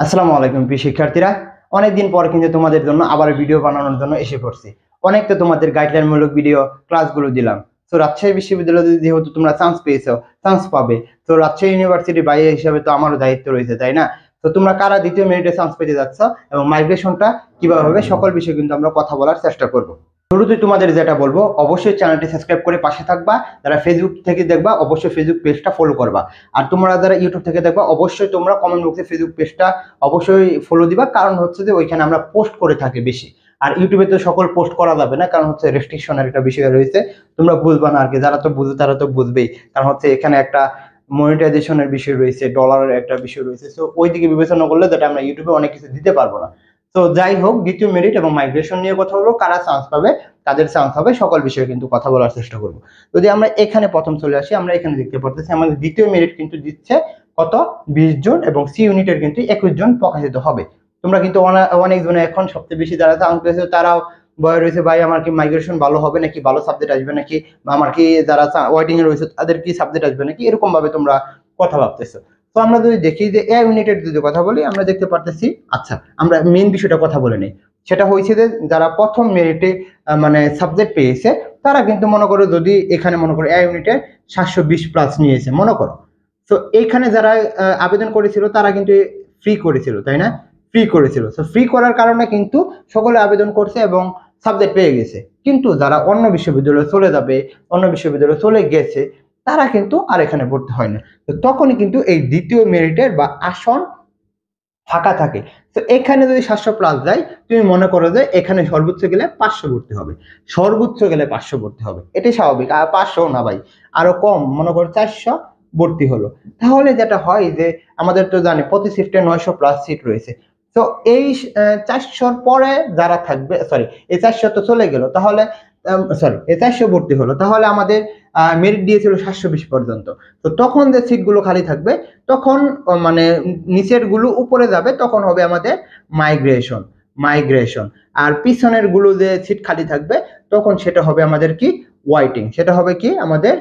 আসসালামু আলাইকুম প্রিয় শিক্ষার্থীরা। অনেকদিন পর কিন্তু তোমাদের জন্য আবার ভিডিও বানানোর জন্য এসে পড়ছি। অনেক তো তোমাদের গাইডলাইনমূলক ভিডিও ক্লাসগুলো দিলাম। তো রাজশাহী বিশ্ববিদ্যালয়ে যেহেতু তোমরা চান্স পেয়েছো, চান্স পাবে, তো রাজশাহী ইউনিভার্সিটির বাইরে হিসাবে তো আমারও দায়িত্ব রয়েছে, তাই না? তো তোমরা কারা দ্বিতীয় মেরিটে চান্স পেতে যাচ্ছ এবং মাইগ্রেশনটা কিভাবে হবে সকল বিষয়ে কিন্তু আমরা কথা বলার চেষ্টা করব। শুরুতে তোমাদের যেটা বলবো, অবশ্যই চ্যানেলটি সাবস্ক্রাইব করে পাশে থাকবা। যারা ফেসবুক থেকে দেখবা অবশ্যই ফেসবুক পেজটা ফলো করবা, আর তোমরা যারা ইউটিউব থেকে দেখবা অবশ্যই তোমরা কমেন্ট বক্সে ফেসবুক পেজটা অবশ্যই ফলো দিবা, কারণ হচ্ছে যে ওইখানে আমরা পোস্ট করে থাকি বেশি। আর ইউটিউবে তো সকল পোস্ট করা যাবে না, কারণ হচ্ছে রেস্ট্রিকশনের একটা বিষয় রয়েছে। তোমরা বুঝবা না আর কি, যারা তো বুঝবে তারা তো বুঝবেই, কারণ হচ্ছে এখানে একটা মনিটাইজেশনের বিষয় রয়েছে, ডলারের একটা বিষয় রয়েছে। তো ওই দিকে বিবেচনা করলে যেটা আমরা ইউটিউবে অনেক কিছু দিতে পারবো না। তো যাই হোক, দ্বিতীয় মেরিট এবং মাইগ্রেশন নিয়ে কথা হলো, কারা চান্স পাবে, তাদের চান্স হবে, সকল বিষয়ে কিন্তু কথা বলার চেষ্টা করব। যদি আমরা এখানে প্রথম চলে আসি, আমরা এখানে দেখতে পারতেছি আমাদের দ্বিতীয় মেরিট কিন্তু দিচ্ছে কত, 20 জন, এবং সি ইউনিটের কিন্তু 21 জন প্রকাশিত হবে। তোমরা কিন্তু অনেকজনে এখন সবচেয়ে বেশি যারা চান্স পেয়েছে তারাও বয় রয়েছে, ভাই আমার কি মাইগ্রেশন ভালো হবে নাকি, ভালো সাবজেক্ট আসবে নাকি, বা আমার কি যারা ওয়েটিং এ রয়েছে তাদের কি সাবজেক্ট আসবে নাকি, এরকম ভাবে তোমরা কথা ভাবতেছো। তো আমরা যদি দেখি যে এ ইউনিটের যদি কথা বলি, আমরা দেখতে পারতেছি, আচ্ছা আমরা মেইন বিষয়টা কথা বলে নিই। সেটা হয়েছে যে যারা প্রথম মেরিটে মানে সাবজেক্ট পেয়েছে, তারা কিন্তু মনে করো, যদি এখানে মনে করো এ ইউনিটের 720 প্লাস নিয়েছে মনে করো, তো এইখানে যারা আবেদন করেছিল তারা কিন্তু ফ্রি করেছিল, তাই না? ফ্রি করেছিল, তো ফ্রি করার কারণে কিন্তু সকলে আবেদন করছে এবং সাবজেক্ট পেয়ে গেছে। কিন্তু যারা অন্য বিশ্ববিদ্যালয়ে চলে যাবে, অন্য বিশ্ববিদ্যালয়ে চলে গেছে, তারা কিন্তু আর এখানে ভর্তি হয় না। তো তখনই কিন্তু এই দ্বিতীয় মেরিটের বা আসন ফাঁকা থাকে। তো এখানে যদি 700 প্লাস যায়, তুমি মনে করো যে এখানে সর্বোচ্চ গেলে 500 ভর্তি হবে, সর্বোচ্চ গেলে 500 ভর্তি হবে, এটাই স্বাভাবিক। আর 500 না ভাই, আরো কম, মনে করো 400 ভর্তি হলো। তাহলে যেটা হয় যে আমাদের তো জানি প্রতি শিফটে 900 প্লাস সিট রয়েছে। তো এই 400 পরে যারা থাকবে, সরি এই 400 তো চলে গেল, তাহলে সরি এই 400 ভর্তি হলো, তাহলে আমাদের মেরিট দিয়েছিল 720 পর্যন্ত। তো তখন যে সিটগুলো খালি থাকবে, তখন মানে নিচের গুলো উপরে যাবে, তখন হবে আমাদের মাইগ্রেশন। মাইগ্রেশন আর পিছনের গুলো যে সিট খালি থাকবে, তখন সেটা হবে আমাদের কি, ওয়াইটিং। সেটা হবে কি আমাদের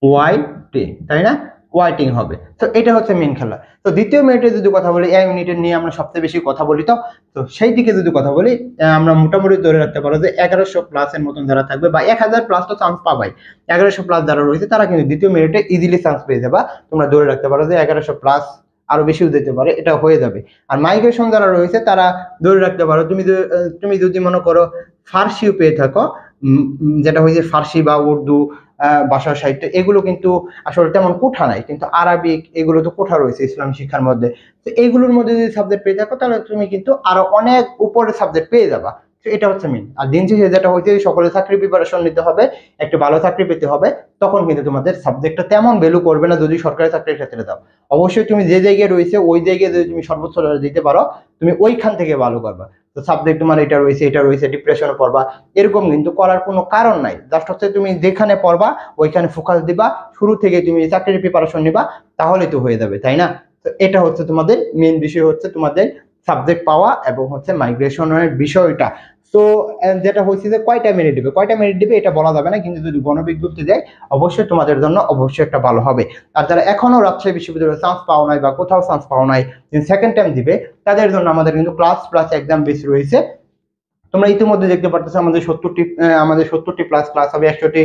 ওয়াইটিং, তাই না? ওয়াইটিং হবে। তো এটা হচ্ছে মেন খেলা। তো দ্বিতীয় মেরিটে যদি কথা বলি, এই ইউনিটের নিয়ে আমরা সবচেয়ে বেশি কথা বলি, তো তো সেই দিকে যদি কথা বলি, আমরা মোটামুটি ধরে রাখতে পারো যে 1100 প্লাসের মতন যারা থাকবে, বা 1000 প্লাস তো চান্স পাবাই। 1100 প্লাস যারা রয়েছে তারা কিন্তু দ্বিতীয় মেরিটে ইজিলি চান্স পেয়ে যাবে। তোমরা ধরে রাখতে পারো যে 1100 প্লাস, আরো বেশিও দিতে পারে, এটা হয়ে যাবে। আর মাইগ্রেশন যারা রয়েছে তারা ধরে রাখতে পারো, তুমি যদি মনে করো ফার্সিও পেয়ে থাকো, যেটা হয়েছে ফার্সি বা উর্দু ভাষা সাহিত্য, এগুলো কিন্তু আসলে তেমন কোঠা নাই, কিন্তু আরবিক এগুলো তো কোঠা রয়েছে ইসলামী শিক্ষার মধ্যে। তো এইগুলোর মধ্যে যদি সাবজেক্ট পেয়ে থাকো, তাহলে তুমি কিন্তু আরো অনেক উপরে সাবজেক্ট পেয়ে যাবা। তো এটা হচ্ছে মেন। আর দিন শেষে যেটা হচ্ছে, সকলে চাকরি প্রিপারেশন নিতে হবে, একটা ভালো চাকরি পেতে হবে, তখন কিন্তু তোমাদের সাবজেক্টটা তেমন ভ্যালু করবে না যদি সরকারি চাকরির ক্ষেত্রে দাও। অবশ্যই তুমি যে জায়গায় রয়েছে ওই জায়গায় যদি তুমি সর্বোচ্চ দিতে পারো, তুমি ওইখান থেকে ভালো করবা। তো সাবজেক্ট তোমার এটা রয়েছে, এটা রয়েছে, ডিপ্রেশনে পড়বা, এরকম কিন্তু করার কোনো কারণ নাই। জাস্ট হচ্ছে তুমি যেখানে পড়বা ওইখানে ফোকাস দিবা, শুরু থেকে তুমি চাকরির প্রিপারেশন নিবা, তাহলে তো হয়ে যাবে, তাই না? তো এটা হচ্ছে তোমাদের মেন বিষয়, হচ্ছে তোমাদের সাবজেক্ট পাওয়া এবং হচ্ছে মাইগ্রেশনের বিষয়টা। তো যেটা হচ্ছে যে কয়টা মেরিট দিবে, কয়টা মেরিট দিবে এটা বলা যাবে না, কিন্তু যদি গণবিজ্ঞপ্তি দেয় অবশ্যই তোমাদের জন্য অবশ্যই একটা ভালো হবে। আর যারা এখনো রাজশাহী বিশ্ববিদ্যালয়ে চান্স পাও নাই বা কোথাও চান্স পাও নাই, সেকেন্ড টাইম দিবে, তাদের জন্য আমাদের কিন্তু ক্লাস প্লাস এক্সাম বেস রয়েছে। তোমরা ইতিমধ্যে দেখতে পারতেছো আমাদের 70টি প্লাস ক্লাস হবে, 100টি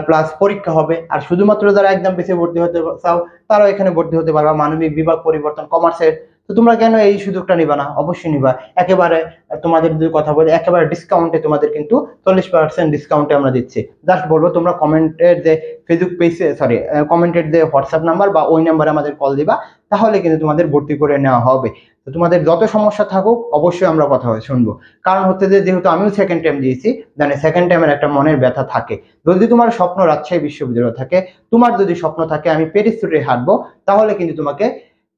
প্লাস পরীক্ষা হবে। আর শুধুমাত্র যারা একদম বেশি ভর্তি হতে চাও, তারাও এখানে ভর্তি হতে পারবা, মানবিক বিভাগ পরিবর্তন, কমার্সের। তো তোমরা কেন এই সুযোগটা নিবা না? অবশ্যই নিবা। একেবারে তোমাদের যদি কথা বলি, একেবারে ডিসকাউন্টে তোমাদের কিন্তু 40% ডিসকাউন্টে আমরা দিচ্ছি। জাস্ট বলবো, তোমরা কমেন্টের যে ফেসবুক পেজে, সরি কমেন্টের যে হোয়াটসঅ্যাপ নাম্বার বা ওই নাম্বারে আমাদের কল দিবা, তাহলে কিন্তু তোমাদের ভর্তি করে নেওয়া হবে। তো তোমাদের যত সমস্যা থাকুক অবশ্যই আমরা কথা শুনবো। কারণ হচ্ছে যে যেহেতু আমিও সেকেন্ড টাইম দিয়েছি, জানি সেকেন্ড টাইমের একটা মনের ব্যথা থাকে। যদি তোমার স্বপ্ন রাজশাহী বিশ্ববিদ্যালয় থাকে, তোমার যদি স্বপ্ন থাকে আমি প্যারিস রুটে হাঁটবো, তাহলে কিন্তু তোমাকে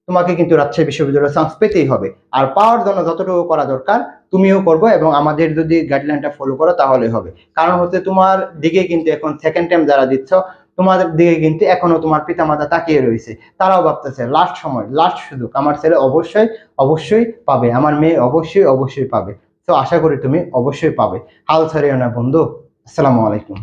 তোমাকে কিন্তু রাজশাহী বিশ্ববিদ্যালয়ে চান্স পেতেই হবে। আর পাওয়ার জন্য যতটুকু করা দরকার তুমিও করবো, এবং আমাদের যদি গাইডলাইনটা ফলো করো তাহলে হবে। কারণ হচ্ছে তোমার দিকে কিন্তু এখন সেকেন্ড টাইম যারা দিচ্ছ, তোমাদের দিকে কিন্তু এখনো তোমার পিতামাতা তাকিয়ে রয়েছে। তারাও ভাবতেছে লাস্ট সময়, লাস্ট সুযোগ, আমার ছেলে অবশ্যই অবশ্যই পাবে, আমার মেয়ে অবশ্যই অবশ্যই পাবে। তো আশা করি তুমি অবশ্যই পাবে। হাল ছাড়িও না বন্ধু। আসসালামু আলাইকুম।